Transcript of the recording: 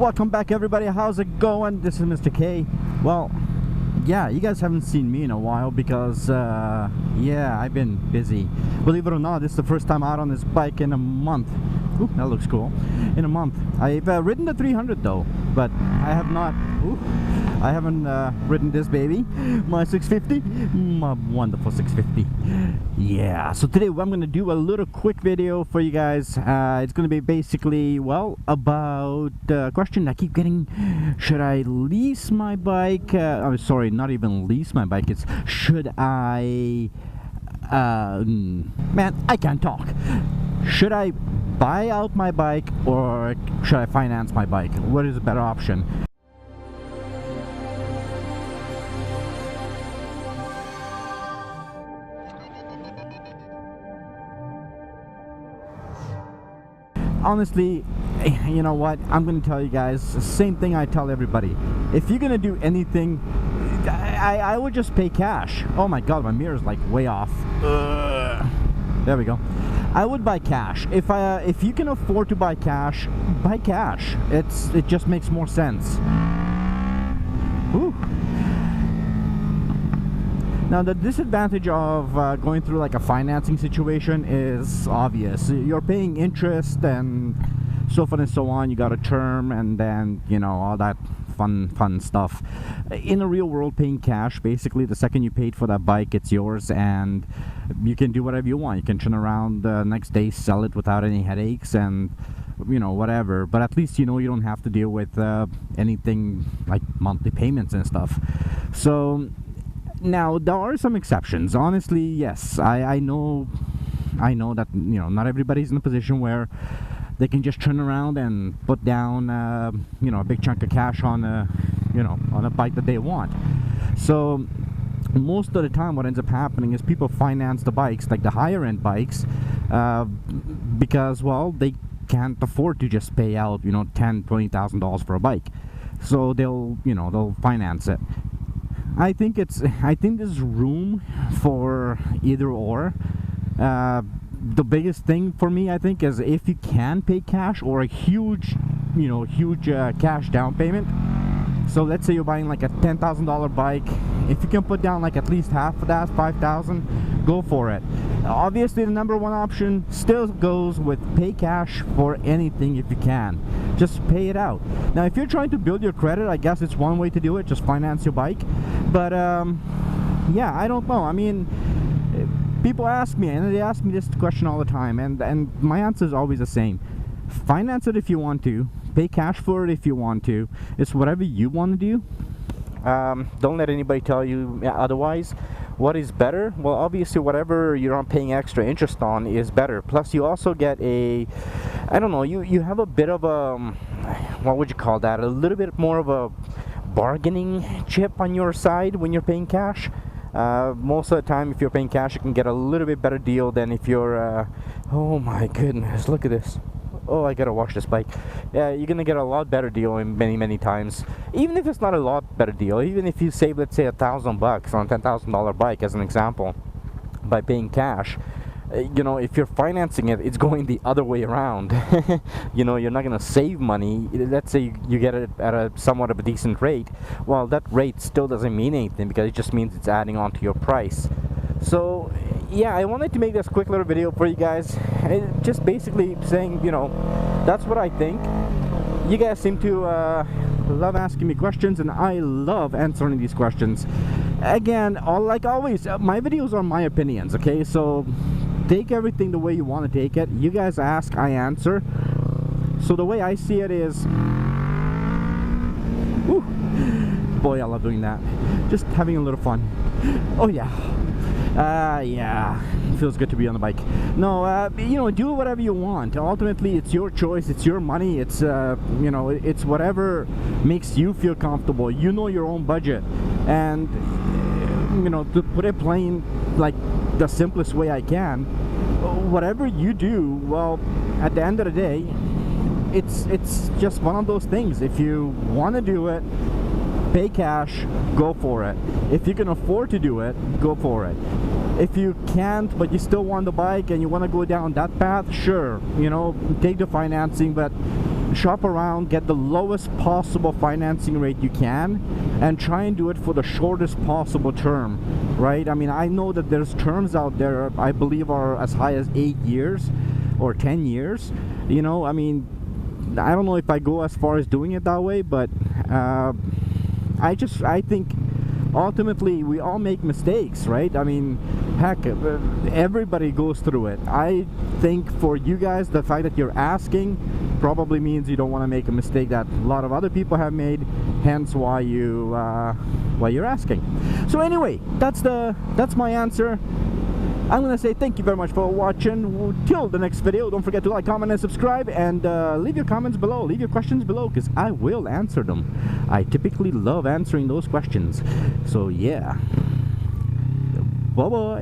Welcome back, everybody. How's it going? This is Mr. K. Well, yeah, you guys haven't seen me in a while because yeah, I've been busy. Believe it or not, this is the first time out on this bike in a month. Ooh, that looks cool. In a month. I've ridden the 300 though, but I have not. Ooh, I haven't ridden this baby, my 650, my wonderful 650. Yeah, so today I'm gonna do a little quick video for you guys. It's gonna be basically, well, about a question I keep getting: should I lease my bike? I'm sorry, not even lease my bike. It's should I? Man, I can't talk. Should I buy out my bike or should I finance my bike? What is a better option? Honestly, you know what? I'm gonna tell you guys the same thing I tell everybody. If you're gonna do anything, I would just pay cash. Oh my god, my mirror's like way off. There we go. I would buy cash. If you can afford to buy cash, buy cash. It just makes more sense. Whew. Now the disadvantage of going through like a financing situation is obvious. You're paying interest and so forth and so on. You got a term and then, you know, all that fun stuff. In the real world, paying cash, basically the second you paid for that bike, it's yours and you can do whatever you want. You can turn around the next day, sell it without any headaches and, you know, whatever. But at least, you know, you don't have to deal with anything like monthly payments and stuff. So now there are some exceptions. Honestly, yes, I know that, you know, not everybody's in a position where they can just turn around and put down you know, a big chunk of cash on a, you know, on a bike that they want. So most of the time what ends up happening is people finance the bikes, like the higher end bikes, because, well, they can't afford to just pay out, you know, $10,000-$20,000 for a bike. So they'll, you know, they'll finance it. I think there's room for either or. The biggest thing for me, I think, is if you can pay cash or a huge cash down payment. So let's say you're buying like a $10,000 bike. If you can put down like at least half of that, $5,000, go for it. Obviously, the number one option still goes with pay cash for anything if you can. Just pay it out. Now, if you're trying to build your credit, I guess it's one way to do it. Just finance your bike. But yeah, I don't know. I mean, people ask me, and they ask me this question all the time, and my answer is always the same. Finance it if you want to. Pay cash for it if you want to. It's whatever you want to do. Don't let anybody tell you otherwise. What is better? Well, obviously whatever you're not paying extra interest on is better. Plus you also get a, I don't know, you have a bit of a, what would you call that? A little bit more of a bargaining chip on your side when you're paying cash. Most of the time if you're paying cash you can get a little bit better deal than if you're oh my goodness, look at this. Oh, I gotta wash this bike. Yeah, you're gonna get a lot better deal in many times. Even if it's not a lot better deal, even if you save, let's say, $1,000 on a $10,000 bike as an example by paying cash, you know, if you're financing it, it's going the other way around. You know, you're not gonna save money. Let's say you get it at a somewhat of a decent rate. Well, that rate still doesn't mean anything because it just means it's adding on to your price. So yeah, I wanted to make this quick little video for you guys, just basically saying, you know, that's what I think. You guys seem to love asking me questions, and I love answering these questions. Again, like always, my videos are my opinions, okay? So take everything the way you want to take it. You guys ask, I answer. So the way I see it is, whew, boy, I love doing that. Just having a little fun. Oh yeah. Yeah, feels good to be on the bike. No, you know, do whatever you want. Ultimately, it's your choice, it's your money, it's, you know, it's whatever makes you feel comfortable. You know your own budget. And, you know, to put it plain, like the simplest way I can, whatever you do, well, at the end of the day, it's just one of those things. If you want to do it, pay cash, go for it. If you can afford to do it, go for it. If you can't, but you still want the bike and you want to go down that path, sure, you know, take the financing, but shop around, get the lowest possible financing rate you can, and try and do it for the shortest possible term, right? I mean, I know that there's terms out there I believe are as high as 8 years or 10 years. You know, I mean, I don't know if I go as far as doing it that way, but I think ultimately we all make mistakes, right? I mean, heck, everybody goes through it. I think for you guys, the fact that you're asking probably means you don't want to make a mistake that a lot of other people have made, hence why you're asking. So anyway, that's my answer. I'm gonna say thank you very much for watching. Till the next video, don't forget to like, comment, and subscribe, and leave your comments below, leave your questions below, because I will answer them. I typically love answering those questions. So yeah, bye bye.